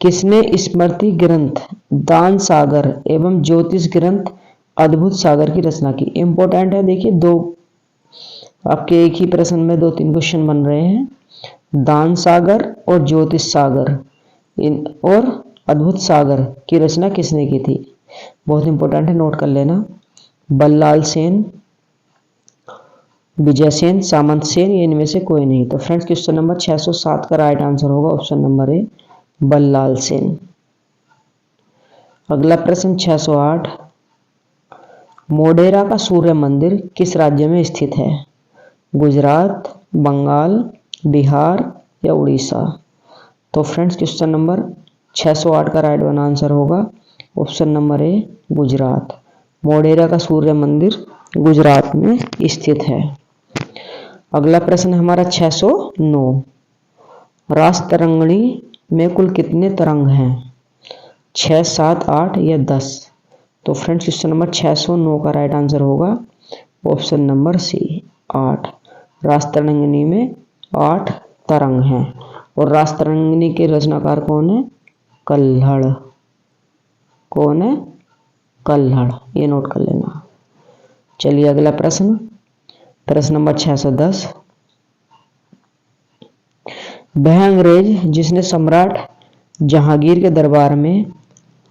किसने स्मृति ग्रंथ दान सागर एवं ज्योतिष ग्रंथ अद्भुत सागर की रचना की? इंपॉर्टेंट है, देखिए दो आपके एक ही प्रश्न में 2-3 क्वेश्चन बन रहे हैं। दान सागर और ज्योतिष सागर और अद्भुत सागर की रचना किसने की थी? बहुत इंपॉर्टेंट है, नोट कर लेना। बल्लाल सेन, विजय सेन, सामंत सेन या इनमें से कोई नहीं। तो फ्रेंड्स क्वेश्चन नंबर 607 का राइट आंसर होगा option number A, Ballal Sen. अगला प्रश्न 608। मोढेरा का सूर्य मंदिर किस राज्य में स्थित है? गुजरात, बंगाल, बिहार या उड़ीसा। तो फ्रेंड्स क्वेश्चन नंबर 608 का राइट आंसर होगा option number A, Gujarat. Modhera का सूर्य मंदिर गुजरात में स्थित है। अगला प्रश्न हमारा 609। रासतरंगिणी में कुल कितने तरंग हैं? 6, 7, 8 या 10। तो फ्रेंड्स क्वेश्चन नंबर 609 का राइट आंसर होगा ऑप्शन नंबर सी, 8। रासतरंगिणी में 8 तरंग हैं। और रासतरंगिणी के रचनाकार कौन है? कल्हड़। कौन है? कल्हड़, ये नोट कर लेना। चलिए अगला प्रश्न, प्रश्न नंबर 610। वह अंग्रेज जिसने सम्राट जहांगीर के दरबार में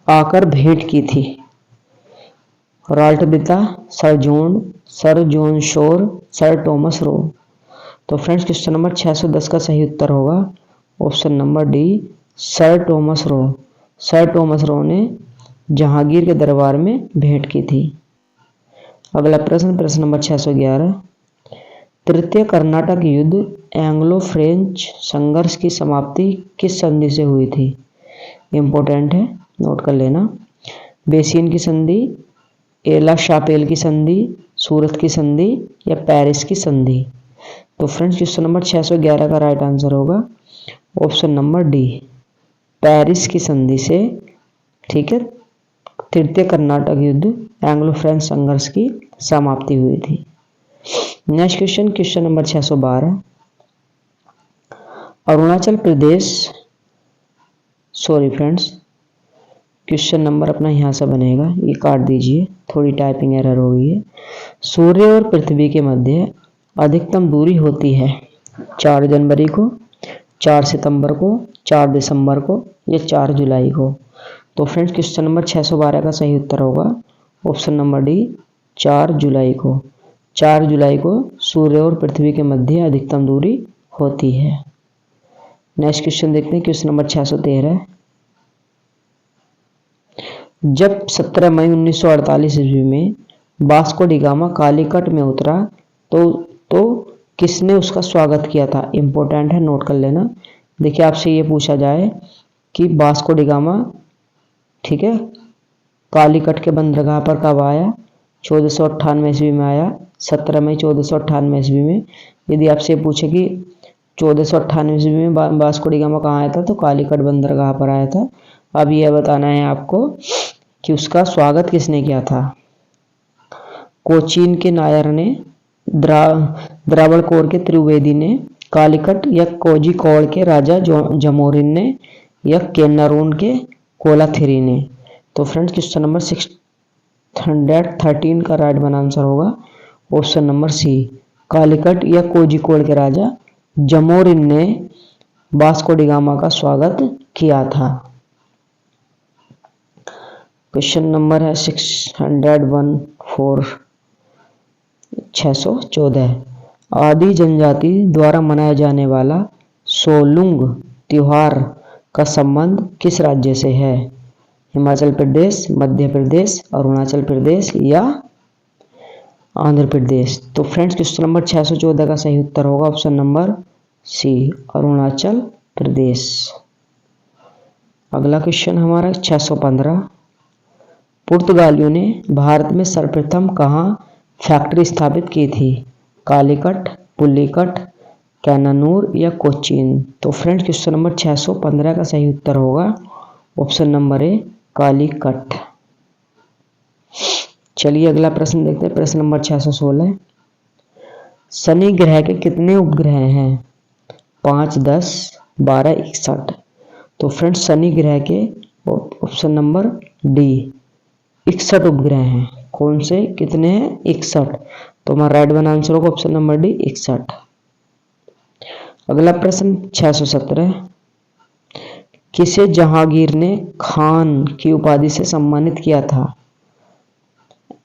आकर भेंट की थी? रॉल्ट बिता, sir John Shore, sir Thomas Roe. तो फ्रेंड्स क्वेश्चन नंबर 610 का सही उत्तर होगा option number D, sir Thomas Roe. Sir Thomas Roe ने जहांगीर के दरबार में भेंट की थी। अगला प्रश्न, प्रश्न नंबर 611। तृतीय कर्नाटक युद्ध एंग्लो फ्रेंच संघर्ष की समाप्ति किस संधि से हुई थी? इंपॉर्टेंट है, नोट कर लेना। बेसिन की संधि, एला शापेल की संधि, सूरत की संधि या पेरिस की संधि। तो फ्रेंड्स क्वेश्चन नंबर 611 का राइट आंसर होगा ऑप्शन नंबर डी, पेरिस की संधि से, ठीक है, तृतीय कर्नाटक युद्ध एंग्लो फ्रेंच संघर्ष की समाप्ति हुई थी। Next question, question number 612। Arunachal Pradesh, sorry friends, question number अपना यहाँ से बनेगा, ये काट दीजिए, थोड़ी टाइपिंग एरर हो गई है। सूर्य और पृथ्वी के मध्य अधिकतम दूरी होती है 4 जनवरी को, 4 सितंबर को, 4 दिसंबर को या 4 जुलाई को। तो फ्रेंड्स क्वेश्चन नंबर 612 का सही उत्तर होगा ऑप्शन नंबर डी, 4 जुलाई को। 4 जुलाई को सूर्य और पृथ्वी के मध्य अधिकतम दूरी होती है। नेक्स्ट क्वेश्चन देखते हैं, क्वेश्चन नंबर 613। जब 17 मई 1948 ईस्वी में वास्को डी गामा कालीकट में उतरा तो किसने उसका स्वागत किया था? इंपॉर्टेंट है, नोट कर लेना। देखिए आपसे ये पूछा जाए कि वास्को डी गामा, ठीक है, कालीकट के बंदरगाह पर कब आया? 1498 ईस्वी में आया, 17 मई 1498 ईस्वी में। यदि आपसे पूछे कि 1498 ईस्वी में वास्को डी गामा कहाँ आया था, तो कालीकट बंदरगाह पर आया था। अब यह बताना है आपको कि उसका स्वागत किसने किया था। कोचीन के नायर ने, द्रावणकोर के त्रिवेदी ने, कालीकट या कोझिकोड के राजा जमोरिन ने या केन्नारून के कोलाथिरी ने। तो फ्रेंड्स क्वेश्चन नंबर 613 का राइट आंसर होगा ऑप्शन नंबर सी कालीकट या कोझिकोड के राजा जमोरिन ने वास्को डी गामा का स्वागत किया था। क्वेश्चन नंबर है 614 आदि जनजाति द्वारा मनाया जाने वाला सोलुंग त्योहार का संबंध किस राज्य से है? हिमाचल प्रदेश, मध्य प्रदेश, अरुणाचल प्रदेश या आंध्र प्रदेश। तो फ्रेंड्स क्वेश्चन नंबर 614 का सही उत्तर होगा ऑप्शन नंबर सी अरुणाचल प्रदेश। अगला क्वेश्चन हमारा 615 पुर्तगालियों ने भारत में सर्वप्रथम कहाँ फैक्ट्री स्थापित की थी? कालीकट, पुलिकट, कैनानूर या कोचीन। तो फ्रेंड्स क्वेश्चन नंबर 615 का सही उत्तर होगा ऑप्शन नंबर ए कालीकट। चलिए अगला प्रश्न देखते हैं, प्रश्न नंबर 616 शनि ग्रह के कितने उपग्रह हैं? 5, 10, 12, 61। तो फ्रेंड्स शनि ग्रह के ऑप्शन नंबर डी 61 उपग्रह हैं। कौन से कितने हैं? 61। तो हमारा राइट वन आंसर होगा ऑप्शन नंबर डी 61। अगला प्रश्न 617 किसे जहांगीर ने खान की उपाधि से सम्मानित किया था?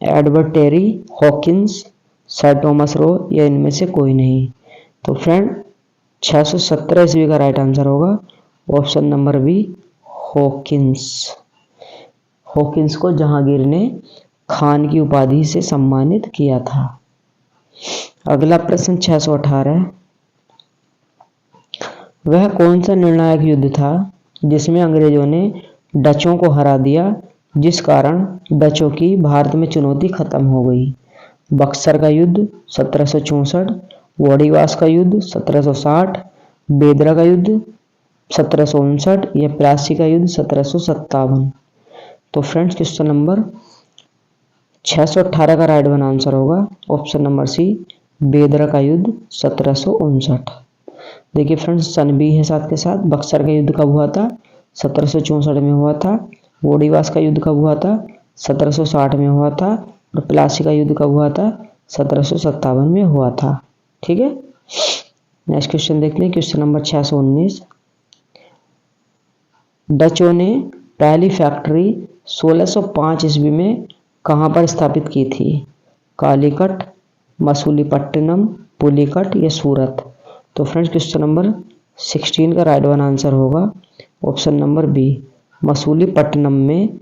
Edward Terry, Hawkins, sir Thomas Roe या इनमें से कोई नहीं। तो फ्रेंड 617 ईस्वी का राइट आंसर होगा option number B Hawkins. Hawkins को जहांगीर ने खान की उपाधि से सम्मानित किया था। अगला प्रश्न 618 वह कौन सा निर्णायक युद्ध था जिसमें अंग्रेजों ने डचों को हरा दिया, जिस कारण डचों की भारत में चुनौती खत्म हो गई? बक्सर का युद्ध 1764, वाड़ीवास का युद्ध 1760, बेदरा का युद्ध 1759 या प्लासी का युद्ध 1757। तो फ्रेंड्स क्वेश्चन नंबर 618 का राइट वन आंसर होगा ऑप्शन नंबर सी बेदरा का युद्ध 1759। देखिए फ्रेंड्स सन भी है साथ के साथ। बक्सर का युद्ध कब हुआ था? 1764 में हुआ था। वाड़ीवास का युद्ध कब हुआ था? 1760 में हुआ था। और प्लासी का युद्ध कब हुआ था? 1757 में हुआ था। ठीक है, नेक्स्ट क्वेश्चन देख लें, क्वेश्चन नंबर 619 डचों ने पहली फैक्ट्री 1605 ईस्वी में कहां पर स्थापित की थी? कालीकट, मसूलीपट्टनम, पुलिकट या सूरत। तो फ्रेंड्स क्वेश्चन नंबर 16 का राइट वन आंसर होगा ऑप्शन नंबर बी मसूलीपट्टनम में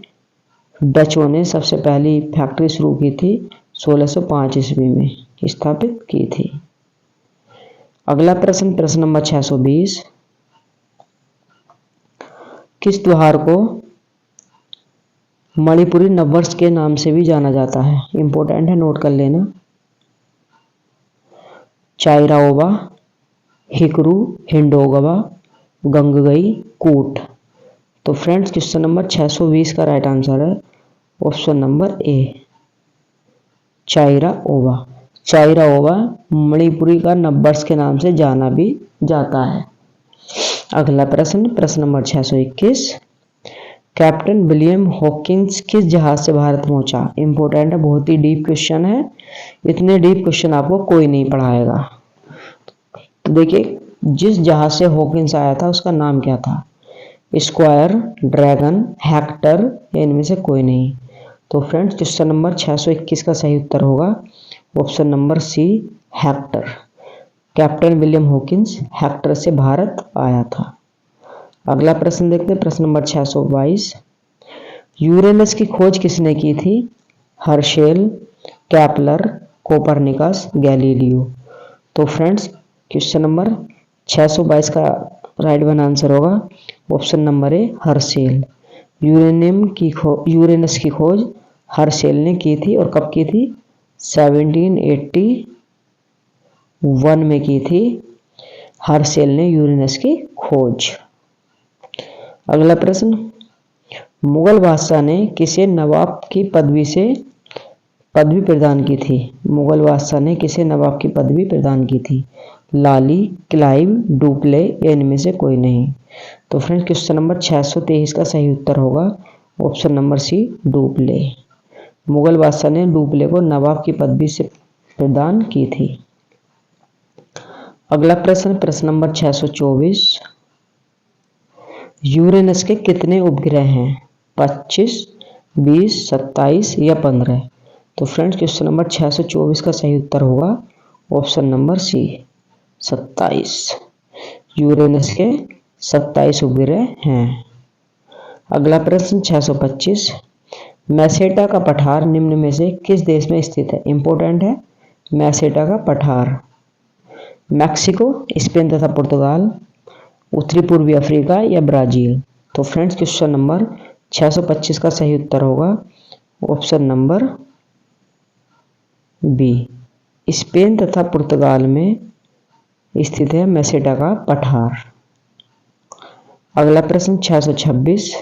डचों ने सबसे पहली फैक्ट्री शुरू की थी 1605 ईस्वी में स्थापित की थी। अगला प्रश्न, प्रश्न नंबर 620 किस त्योहार को मणिपुरी नववर्ष के नाम से भी जाना जाता है? इंपॉर्टेंट है, नोट कर लेना। चाइराओबा, हिकरू, हिंडोगवा, गंगगई, कूट। तो फ्रेंड्स क्वेश्चन नंबर 620 का राइट आंसर है ऑप्शन नंबर ए चाइराओबा। चाइराओबा मणिपुरी का नववर्ष के नाम से जाना भी जाता है। अगला प्रश्न, प्रश्न नंबर 621 कैप्टन विलियम हॉकिंस किस जहाज से भारत पहुंचा? इंपॉर्टेंट है, बहुत ही डीप क्वेश्चन है। इतने डीप क्वेश्चन आपको कोई नहीं पढ़ाएगा। तो देखिए जिस जहाज से हॉकिंस आया था उसका नाम क्या था? स्क्वायर, ड्रैगन, हेक्टर या इनमें से कोई नहीं। तो फ्रेंड्स क्वेश्चन नंबर 621 का सही उत्तर होगा option number C Hector. Captain William Hawkins Hector से भारत आया था। अगला प्रश्न देखते हैं, प्रश्न नंबर 622 यूरेनस की खोज किसने की थी? Herschel, कैपलर, Copernicus, Galileo. तो फ्रेंड्स क्वेश्चन नंबर 622 का राइट वन आंसर होगा option number A Herschel. Uranus की खोज हर्शेल ने की थी और कब की थी? 1781 में की थी हर्शेल ने यूरेनस की खोज। अगला प्रश्न, मुगल बादशाह ने किसे नवाब की पदवी प्रदान की थी? मुगल बादशाह ने किसे नवाब की पदवी प्रदान की थी? लाली, क्लाइव, डुप्ले या इनमें से कोई नहीं। तो फ्रेंड्स क्वेश्चन नंबर 623 का सही उत्तर होगा option number C Dupleix. Mughal बादशाह ने डुप्ले को नवाब की पदवी से प्रदान की थी। अगला प्रश्न, प्रश्न नंबर 624, यूरेनस के कितने उपग्रह हैं? 25, 20, 27 या 15? तो फ्रेंड्स क्वेश्चन नंबर 624 का सही उत्तर होगा ऑप्शन नंबर सी, 27। यूरेनस के 27 उपग्रह हैं। अगला प्रश्न 625, मैसेटा का पठार निम्न में से किस देश में स्थित है? इंपॉर्टेंट है मैसेटा का पठार। मैक्सिको, स्पेन तथा पुर्तगाल, उत्तरी पूर्वी अफ्रीका या ब्राजील? तो फ्रेंड्स क्वेश्चन नंबर 625 का सही उत्तर होगा ऑप्शन नंबर बी, स्पेन तथा पुर्तगाल में स्थित है मैसेटा का पठार। अगला प्रश्न 626,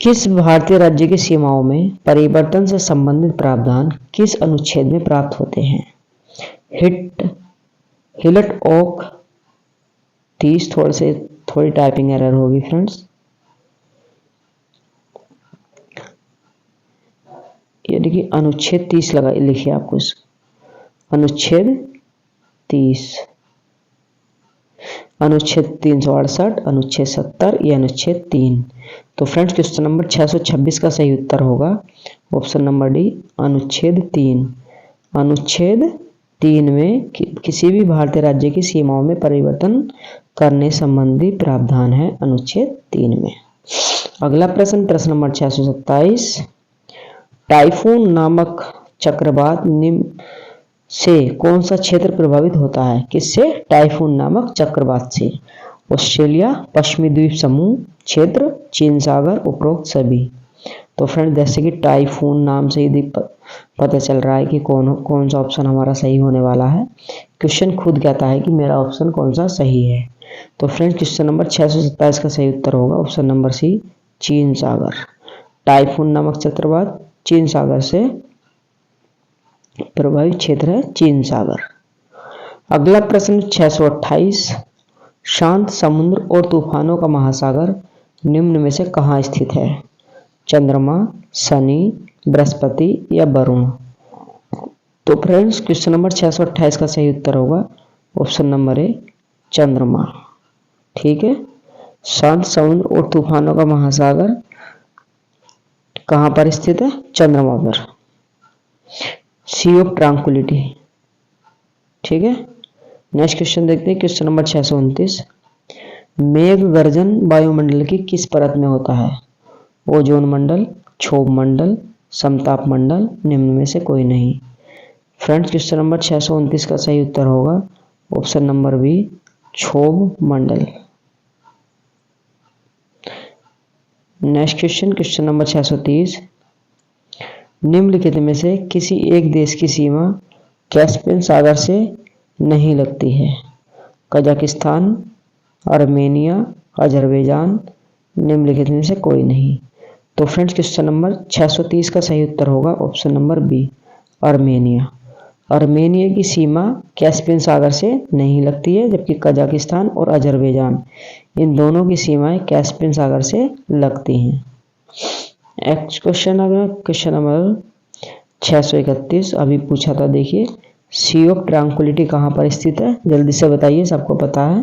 किस भारतीय राज्य की सीमाओं में परिवर्तन से संबंधित प्रावधान किस अनुच्छेद में प्राप्त होते हैं? हिलट ओक 30, थोड़ी टाइपिंग एरर होगी फ्रेंड्स, ये देखिए अनुच्छेद 30 लगा लिखिए आपको, अनुच्छेद 30, अनुच्छेद 368, अनुच्छेद 70 या अनुच्छेद 3? तो फ्रेंड्स क्वेश्चन नंबर 626 का सही उत्तर होगा ऑप्शन नंबर डी, अनुच्छेद 3। अनुच्छेद 3 में किसी भी भारतीय राज्य की सीमाओं में परिवर्तन करने संबंधी प्रावधान है अनुच्छेद 3 में। अगला प्रश्न, प्रश्न नंबर 627, टाइफून नामक चक्रवात निम्न से कौन सा क्षेत्र प्रभावित होता है? किससे? टाइफून नामक चक्रवात से। ऑस्ट्रेलिया, पश्चिमी द्वीप समूह क्षेत्र, चीन सागर, उपरोक्त सभी? तो फ्रेंड जैसे कि टाइफून नाम से ही पता चल रहा है कि कौन सा ऑप्शन हमारा सही होने वाला है। क्वेश्चन खुद कहता है कि मेरा ऑप्शन कौन सा सही है। तो फ्रेंड क्वेश्चन नंबर 627 का सही उत्तर होगा ऑप्शन नंबर सी, चीन सागर। टाइफून नामक चक्रवात चीन सागर से प्रभावित क्षेत्र है चीन सागर। अगला प्रश्न 628, शांत समुद्र और तूफानों का महासागर निम्न में से कहाँ स्थित है? चंद्रमा, शनि, बृहस्पति या वरुण? तो फ्रेंड्स क्वेश्चन नंबर 628 का सही उत्तर होगा ऑप्शन नंबर ए, चंद्रमा। ठीक है, शांत समुद्र और तूफानों का महासागर कहाँ पर स्थित है? चंद्रमा पर, सी ऑफ ट्रांक्विलिटी। ठीक है, नेक्स्ट क्वेश्चन देखते हैं, क्वेश्चन नंबर 629, मेघ गर्जन वायुमंडल की किस परत में होता है? ओजोन मंडल, क्षोभ मंडल, समताप मंडल, निम्न में से कोई नहीं? फ्रेंड्स क्वेश्चन नंबर 629 का सही उत्तर होगा ऑप्शन नंबर बी, क्षोभ मंडल। नेक्स्ट क्वेश्चन, क्वेश्चन नंबर 630, निम्नलिखित में से किसी एक देश की सीमा कैस्पियन सागर से नहीं लगती है? कजाकिस्तान, आर्मेनिया, अजरबैजान, निम्नलिखित में से कोई नहीं? तो फ्रेंड्स क्वेश्चन नंबर 630 का सही उत्तर होगा option number B, Armenia. Armenia की सीमा कैस्पियन सागर से नहीं लगती है, जबकि कजाकिस्तान और अजरबैजान इन दोनों की सीमाएं कैस्पियन सागर से लगती हैं। नेक्स्ट क्वेश्चन, अगर क्वेश्चन नंबर 631 अभी पूछा था, देखिए सी ऑफ ट्रांक्विलिटी कहाँ पर स्थित है? जल्दी से बताइए, सबको पता है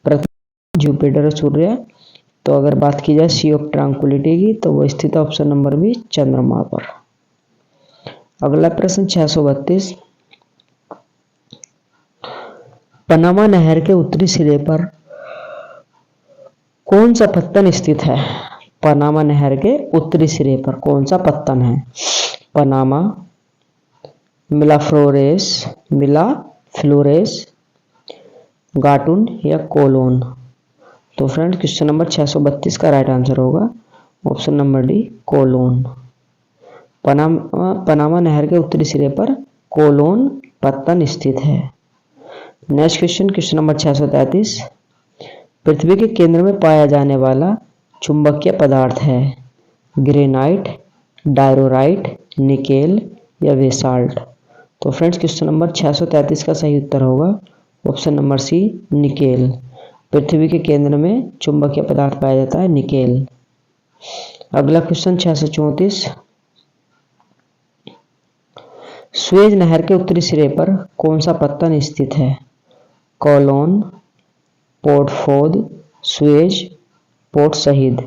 पृथ्वी, जुपिटर और सूर्य। तो अगर बात की जाए सी ऑफ ट्रांक्विलिटी की तो वो स्थित है ऑप्शन नंबर बी, चंद्रमा पर। अगला प्रश्न 632, पनामा नहर के उत्तरी सिरे पर कौन सा पत्तन स्थित है? पनामा नहर के उत्तरी सिरे पर कौन सा पत्तन है? पनामा, मिलाफ्लोरेस, गाटुन या कोलोन? तो फ्रेंड्स क्वेश्चन नंबर 632 का राइट आंसर होगा option number D, Colon. Panama नहर के उत्तरी सिरे पर कोलोन पत्तन स्थित है। नेक्स्ट क्वेश्चन, क्वेश्चन नंबर 633, पृथ्वी के केंद्र में पाया जाने वाला चुंबकीय पदार्थ है? ग्रेनाइट, डायरोराइट, निकेल या बेसाल्ट? तो फ्रेंड्स क्वेश्चन नंबर 633 का सही उत्तर होगा ऑप्शन नंबर सी, निकेल। पृथ्वी के केंद्र में चुंबकीय पदार्थ पाया जाता है निकेल। अगला क्वेश्चन 634, सुएज नहर के उत्तरी सिरे पर कौन सा पत्तन स्थित है? Colon, port Fuad, Suez, port Said.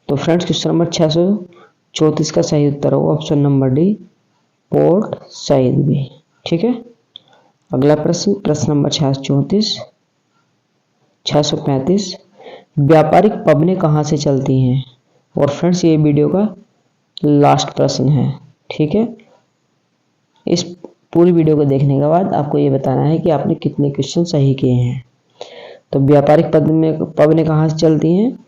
तो फ्रेंड्स क्वेश्चन नंबर 634 का सही उत्तर होगा option number D, port Said भी। ठीक है। अगला प्रश्न नंबर 635, व्यापारिक पबनें कहाँ से चलती हैं? और फ्रेंड्स ये वीडियो का लास्ट प्रश्न है। ठीक है। इस पूरी वीडियो को देखने के बाद आपको ये बताना है कि आपने कितने क्वेश्चन सही किए हैं। तो व्यापारिक पबनें कहाँ से चलती हैं?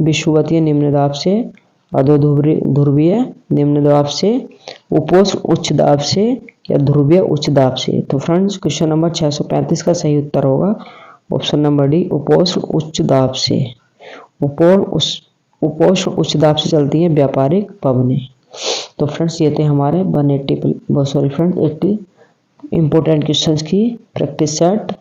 विषुवतीय निम्न दाब से, अधोध्रुवीय निम्न दाब से, उपोष्ण उच्च दाब से या ध्रुवीय उच्च दाब से। तो फ्रेंड्स क्वेश्चन नंबर 635 का सही उत्तर होगा ऑप्शन नंबर डी, उपोष्ण उच्च दाब से। उपोष्ण उच्च दाब से चलती है व्यापारिक पबनें। तो फ्रेंड्स ये थे हमारे 80 इंपॉर्टेंट क्वेश्चंस की प्रैक्टिस सेट।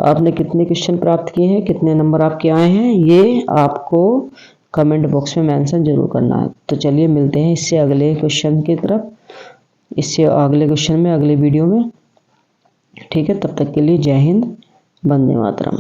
आपने कितने क्वेश्चन प्राप्त किए हैं, कितने नंबर आपके आए हैं, ये आपको कमेंट बॉक्स में मेंशन जरूर करना है। तो चलिए मिलते हैं इससे अगले क्वेश्चन की तरफ, इससे अगले क्वेश्चन में, अगले वीडियो में। ठीक है, तब तक के लिए जय हिंद, वंदे मातरम।